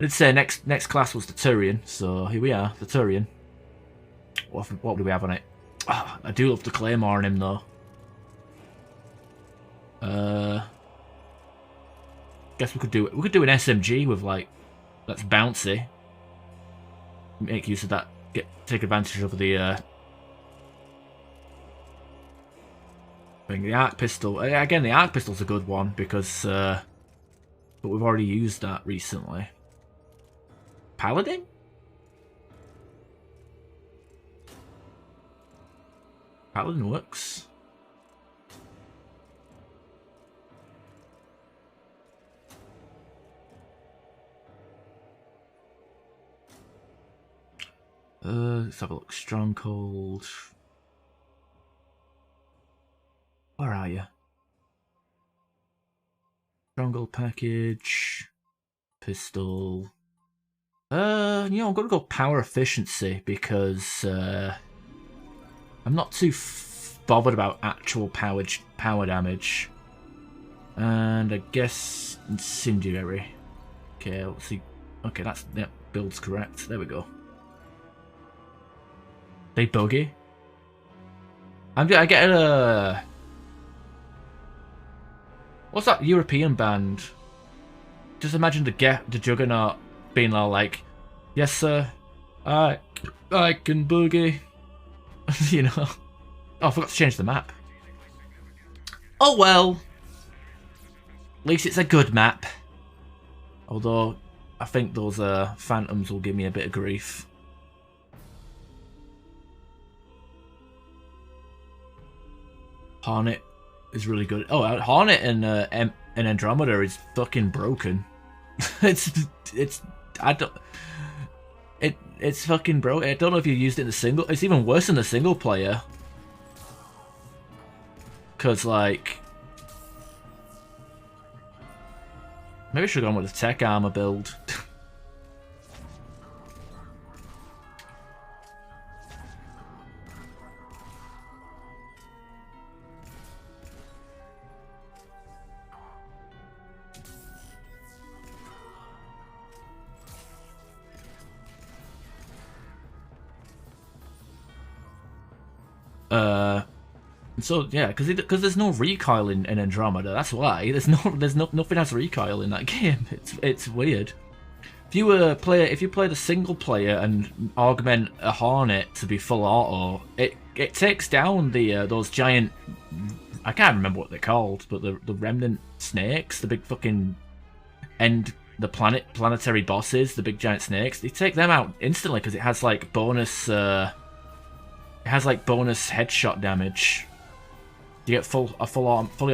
I did say next class was the Turian, so here we are, the Turian. What do we have on it? Oh, I do love the Claymore on him though. Guess we could do an SMG with like that's bouncy. Make use of that. Take advantage of the thing. The arc pistol. Again, the arc pistol's a good one because but we've already used that recently. Paladin? Paladin works. Let's have a look. Stronghold. Where are you? Stronghold package. Pistol. I'm gonna go power efficiency because I'm not too bothered about actual power damage. And I guess incendiary. Okay, let's see. Okay, that build's correct. There we go. They buggy. I get a. What's that European band? Just imagine the Juggernaut being all like, "Yes, sir, I can boogie." You know. Oh, I forgot to change the map. Oh well. At least it's a good map. Although I think those phantoms will give me a bit of grief. Hornet is really good. Oh, Hornet and Andromeda is fucking broken. it's fucking broken. I don't know if you used it in the single. It's even worse in the single player. Cause like, maybe I should have gone with the tech armor build. So yeah, because there's no recoil in Andromeda. That's why nothing has recoil in that game. It's weird. If you play the single player and augment a Hornet to be full auto, it takes down the those giant. I can't remember what they're called, but the remnant snakes, the big fucking planetary bosses, the big giant snakes. They take them out instantly because it has like bonus. It has like bonus headshot damage. You get fully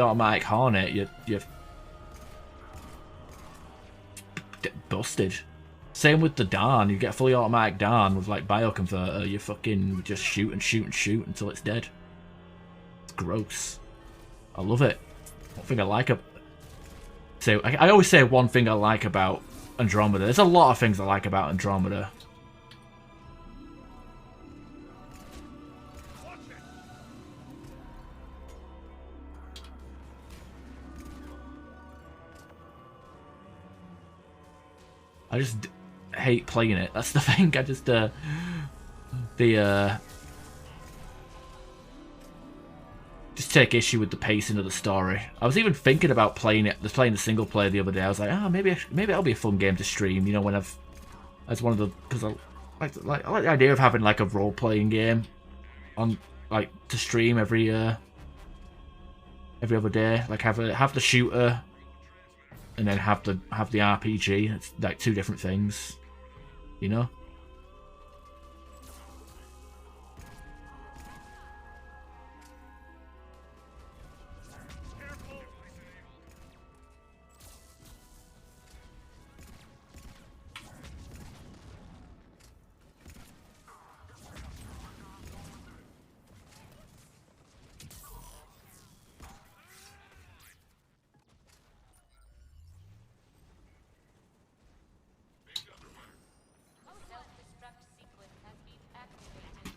automatic Hornet, you're busted. Same with the Dawn, you get fully automatic Dawn with like bioconverter, you fucking just shoot and shoot and shoot until it's dead. It's gross. I love it. One thing I like I always say one thing I like about Andromeda. There's a lot of things I like about Andromeda. I just hate playing it. That's the thing. I just just take issue with the pacing of the story. I was even thinking about playing the single player the other day. I was like, maybe that'll be a fun game to stream. You know, as one of the because I like the idea of having like a role playing game on like to stream every other day. Like have the shooter. And then have the RPG. It's like two different things, you know.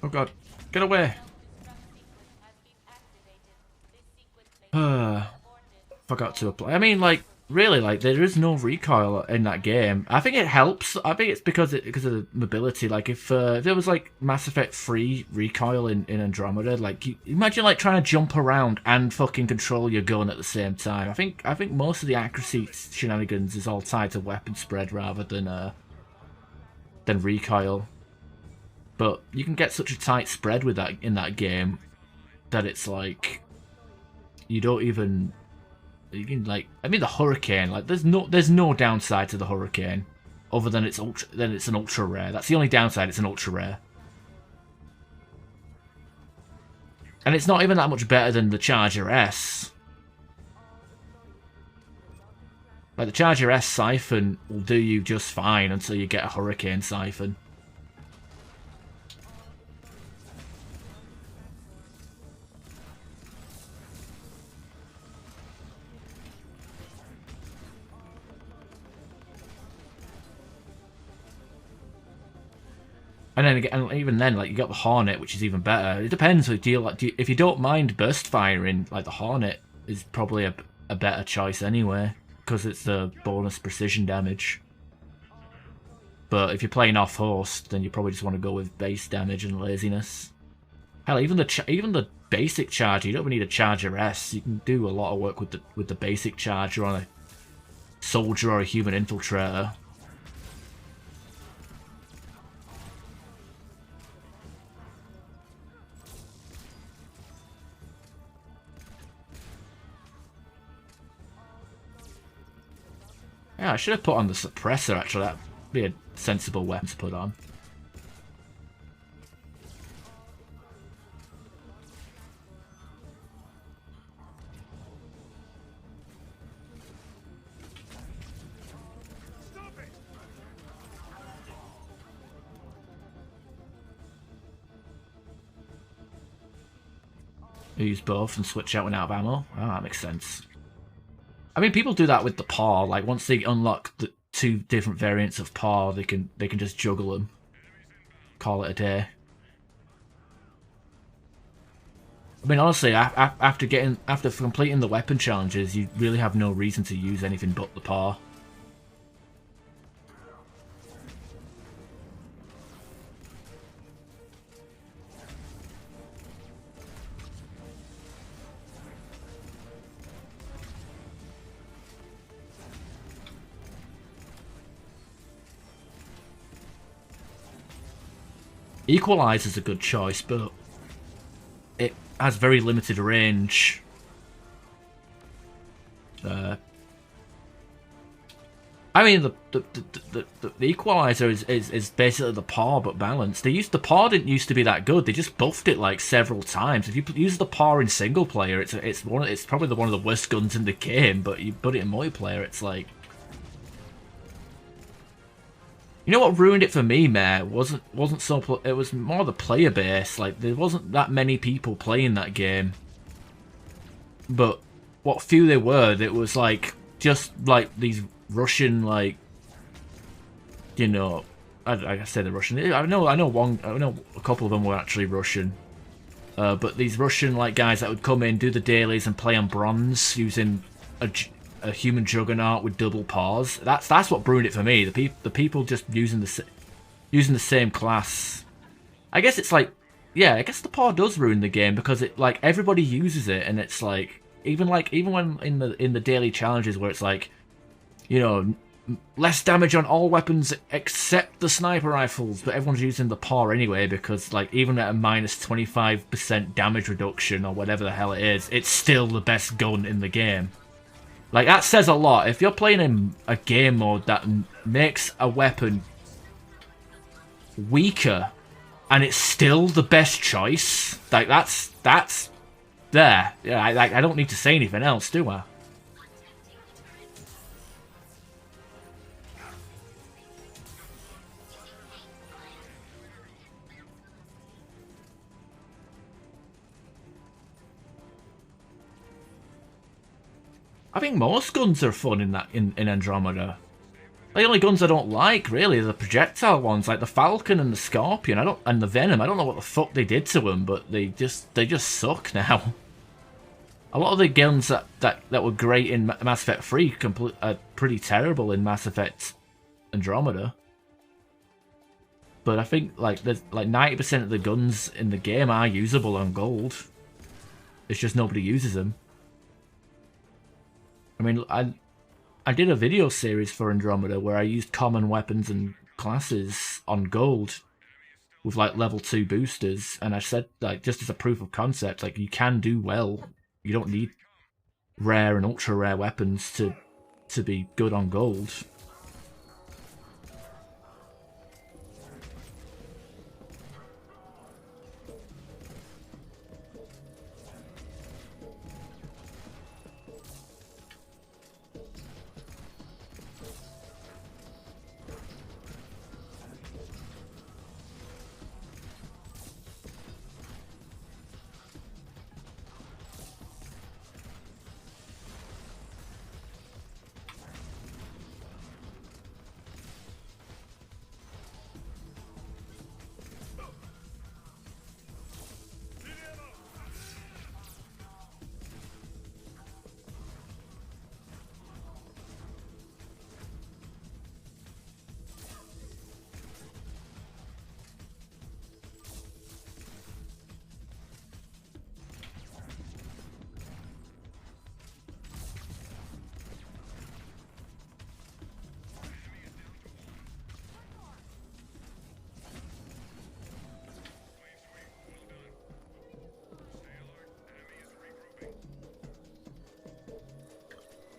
Oh god, get away! Forgot to apply. I mean, like, really, like, there is no recoil in that game. I think it helps. I think it's because of the mobility. Like, if there was like Mass Effect 3 recoil in Andromeda, like, imagine like trying to jump around and fucking control your gun at the same time. I think most of the accuracy shenanigans is all tied to weapon spread rather than recoil. But you can get such a tight spread with that in that game that it's like you don't even. You can like, I mean, the Hurricane, like, there's no downside to the Hurricane, other than it's an ultra rare. That's the only downside. It's an ultra rare, and it's not even that much better than the Charger S. Like, the Charger S Siphon will do you just fine until you get a Hurricane Siphon. And then again, and even then, like, you got the Hornet, which is even better. It depends. If you don't mind burst firing, like, the Hornet is probably a better choice anyway, because it's the bonus precision damage. But if you're playing off host, then you probably just want to go with base damage and laziness. Hell, even the basic Charger, you don't even need a Charger S. You can do a lot of work with the basic Charger on a soldier or a human infiltrator. Yeah, I should have put on the suppressor, actually. That'd be a sensible weapon to put on. Use both and switch out when out of ammo. Oh, that makes sense. I mean, people do that with the paw. Like, once they unlock the 2 different variants of paw, they can just juggle them. Call it a day. I mean, honestly, after completing the weapon challenges, you really have no reason to use anything but the paw. Equalizer's a good choice, but it has very limited range. I mean, the Equalizer is basically the paw but balanced. The paw didn't used to be that good. They just buffed it like several times. If you use the paw in single player, it's probably one of the worst guns in the game. But you put it in multiplayer, it's like. You know what ruined it for me, Mare? It was more the player base. Like, there wasn't that many people playing that game. But what few there were, it was like just like these Russian, like, you know, I say the Russian. I know a couple of them were actually Russian. But these Russian like guys that would come in, do the dailies, and play on bronze using a human juggernaut with double paws. That's what ruined it for me. The people just using the same class. I guess it's like, yeah, I guess the paw does ruin the game because it like everybody uses it, and it's like even when in the daily challenges where it's like, you know, less damage on all weapons except the sniper rifles, but everyone's using the paw anyway because like even at a minus 25% damage reduction or whatever the hell it is, it's still the best gun in the game. Like, that says a lot. If you're playing in a game mode that makes a weapon weaker and it's still the best choice, like, that's there. Yeah, I don't need to say anything else, do I? I think most guns are fun in Andromeda. The only guns I don't like really are the projectile ones, like the Falcon and the Scorpion. And the Venom. I don't know what the fuck they did to them, but they just suck now. A lot of the guns that were great in Mass Effect 3 are pretty terrible in Mass Effect Andromeda. But I think like there's like 90% of the guns in the game are usable on gold. It's just nobody uses them. I mean, I did a video series for Andromeda where I used common weapons and classes on gold with like level 2 boosters, and I said like just as a proof of concept, like you can do well. You don't need rare and ultra rare weapons to be good on gold.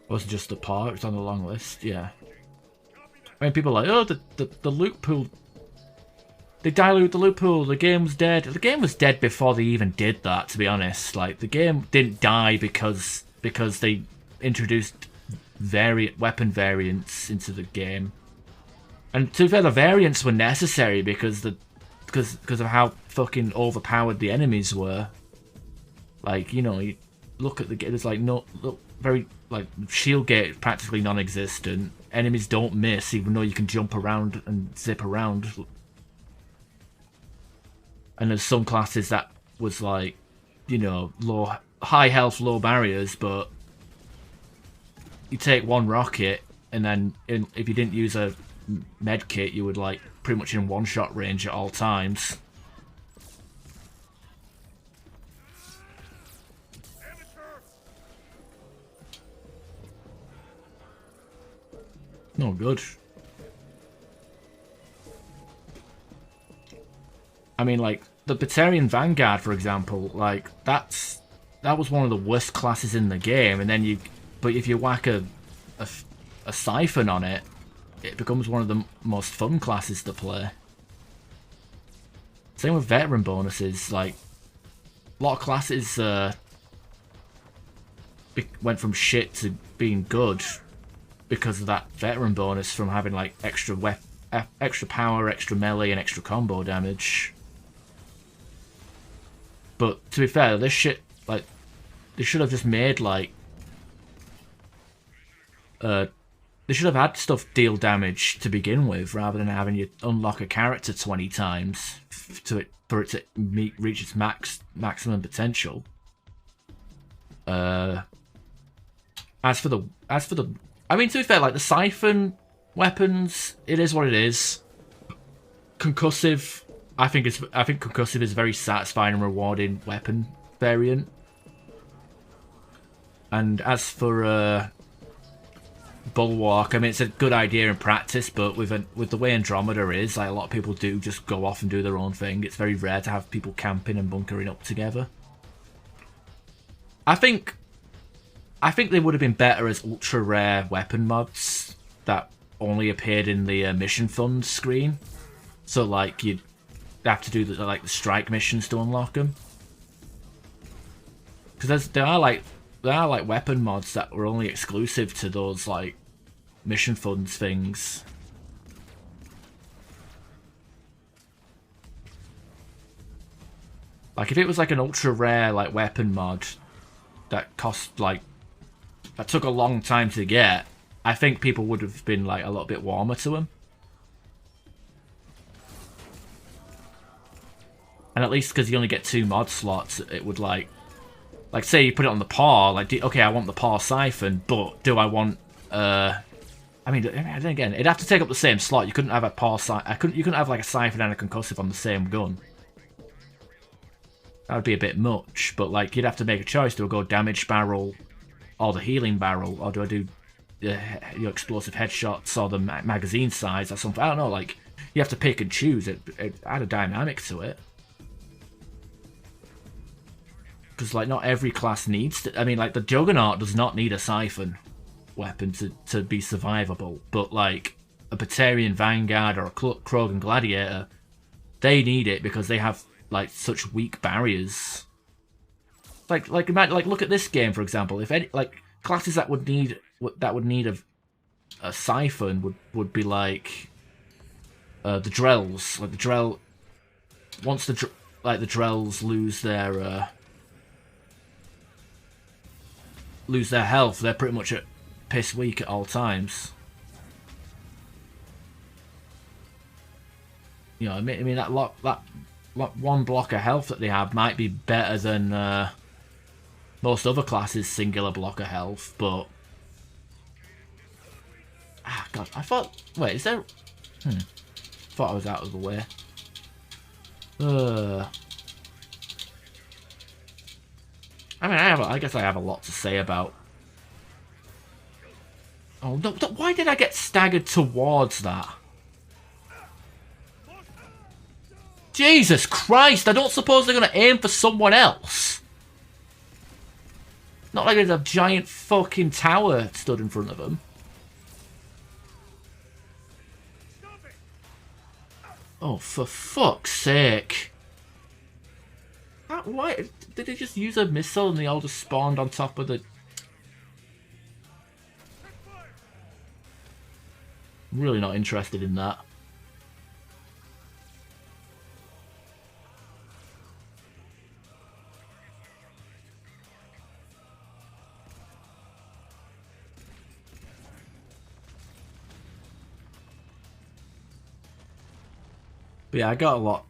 Wasn't just the part, it's on the long list, yeah. I mean, people are like, oh, the loot pool. They dilute the loot pool, the game's dead. The game was dead before they even did that, to be honest. Like, the game didn't die because they introduced weapon variants into the game. And to be fair, the variants were necessary because of how fucking overpowered the enemies were. Like, you know, you look at the game, there's like very, like, shield gate practically non-existent. Enemies don't miss, even though you can jump around and zip around. And there's some classes that was like, you know, high health, low barriers, but you take one rocket, and then if you didn't use a med kit, you would like pretty much in one-shot range at all times. No good. I mean, like, the Batarian Vanguard, for example, like, that was one of the worst classes in the game, and then but if you whack a Siphon on it, it becomes one of the most fun classes to play. Same with veteran bonuses, like, a lot of classes went from shit to being good because of that veteran bonus from having like extra power, extra melee, and extra combo damage. But to be fair, this shit, like, they should have just made like they should have had stuff deal damage to begin with, rather than having you unlock a character 20 times for it to reach its maximum potential. As for the I mean, to be fair, like, the Siphon weapons, it is what it is. Concussive, I think Concussive is a very satisfying and rewarding weapon variant. And as for Bulwark, I mean, it's a good idea in practice, but with the way Andromeda is, like, a lot of people do just go off and do their own thing. It's very rare to have people camping and bunkering up together. I think they would have been better as ultra rare weapon mods that only appeared in the mission fund screen. So like you'd have to do the strike missions to unlock them. Because there are like weapon mods that were only exclusive to those like mission funds things. Like if it was like an ultra rare like weapon mod that cost like that took a long time to get, I think people would have been like a little bit warmer to them. And at least because you only get 2 mod slots, it would like Like, say you put it on the paw, like, okay, I want the paw siphon, but do I want, I mean, then again, it'd have to take up the same slot. You couldn't have a paw siphon, you couldn't have, like, a siphon and a concussive on the same gun. That would be a bit much, but, like, you'd have to make a choice. Do I go damage barrel or the healing barrel, or do I do your explosive headshots or the magazine size or something? I don't know, like, you have to pick and choose. It add a dynamic to it. Because, like, not every class needs to... I mean, like, the Juggernaut does not need a siphon weapon to be survivable. But, like, a Batarian Vanguard or a Krogan Gladiator, they need it because they have, like, such weak barriers. Like, look at this game, for example. If any, like, classes that would need a siphon would be, like, the Drells. Like, the Drell... Once the Drells lose their health, they're pretty much at piss weak at all times. You know, I mean that one block of health that they have might be better than most other classes' singular block of health, but God, I thought. Wait, is there? Thought I was out of the way. I mean, I guess I have a lot to say about... Oh, no, why did I get staggered towards that? Jesus Christ, I don't suppose they're going to aim for someone else. Not like there's a giant fucking tower stood in front of them. Oh, for fuck's sake. Why did they just use a missile and they all just spawned on top of the... I'm really not interested in that. But yeah, I got a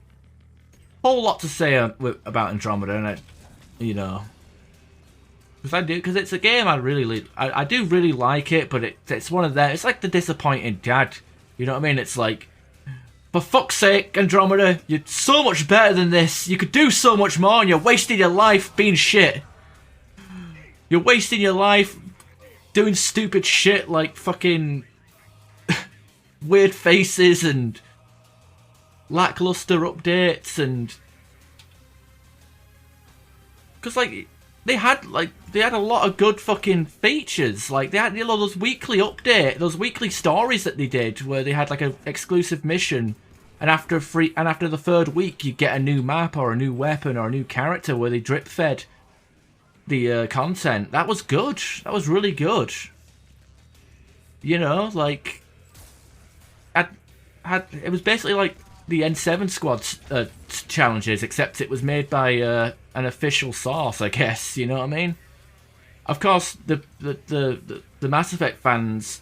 whole lot to say about Andromeda, and you know, because it's a game I do really like it, but it's one of them. It's like the disappointing dad. You know what I mean? It's like, for fuck's sake, Andromeda, you're so much better than this. You could do so much more, and you're wasting your life being shit. You're wasting your life doing stupid shit like fucking weird faces and lackluster updates, and because like they had a lot of good fucking features. Like they had, you know, those weekly stories that they did where they had like an exclusive mission, and after the third week you get a new map or a new weapon or a new character where they drip fed the content. That was good. That was really good. You know, like it was basically like the N7 squad challenges, except it was made by an official source, I guess. You know what I mean? Of course, the Mass Effect fans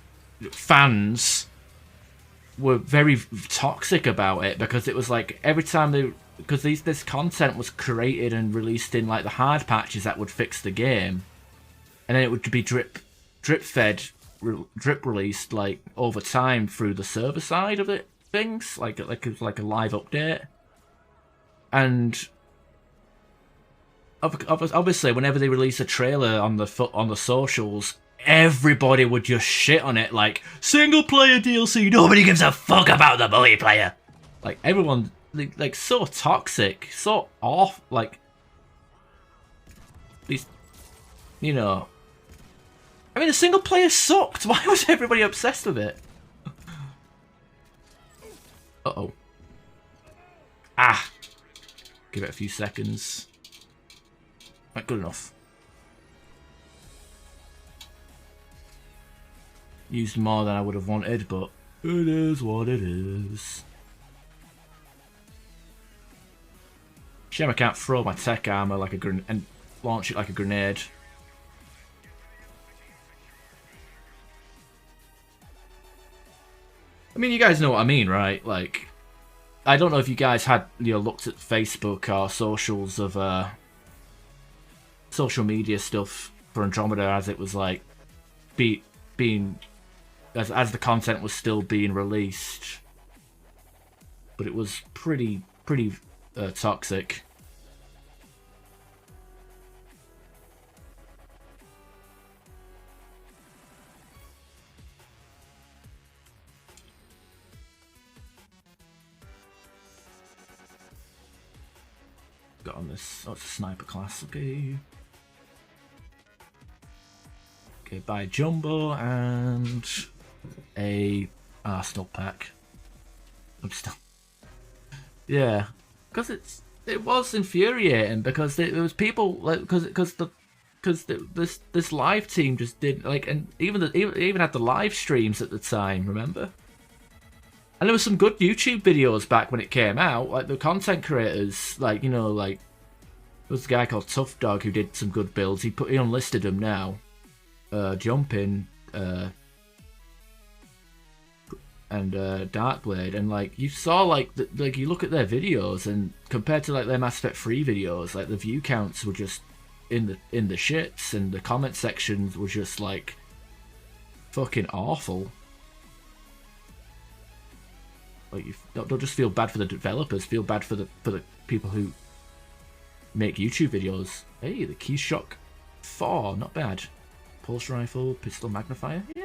were very toxic about it, because it was like every time this content was created and released in like the hard patches that would fix the game, and then it would be drip released like over time through the server side of it. Things like a live update, and obviously whenever they release a trailer on the socials, everybody would just shit on it, like single player DLC. Nobody gives a fuck about the multiplayer. Like everyone, like so toxic, so off. Like these, you know. I mean, the single player sucked. Why was everybody obsessed with it? Uh-oh. Give it a few seconds. Right, good enough. Used more than I would have wanted, but it is what it is. Shame I can't throw my tech armor like a grenade and launch it like a grenade. I mean, you guys know what I mean, right? Like, I don't know if you guys had, you know, looked at Facebook or socials of social media stuff for Andromeda as it was like being as the content was still being released, but it was pretty toxic. Got on this. Oh, it's a sniper class. Okay. Okay, buy Jumbo and a Arsenal pack. I'm still. Yeah, because it was infuriating because there was people like because this live team just did like, and even had the live streams at the time. Remember? And there was some good YouTube videos back when it came out. Like the content creators, like like there was a guy called Tough Dog who did some good builds. He unlisted them now. Jumping and Darkblade, and like you saw like you look at their videos and compared to like their Mass Effect 3 videos, like the view counts were just in the shits, and the comment sections were just like fucking awful. Like you don't just feel bad for the developers, feel bad for the people who make YouTube videos. Hey, the Keyshock 4, not bad. Pulse rifle, pistol magnifier, yeah.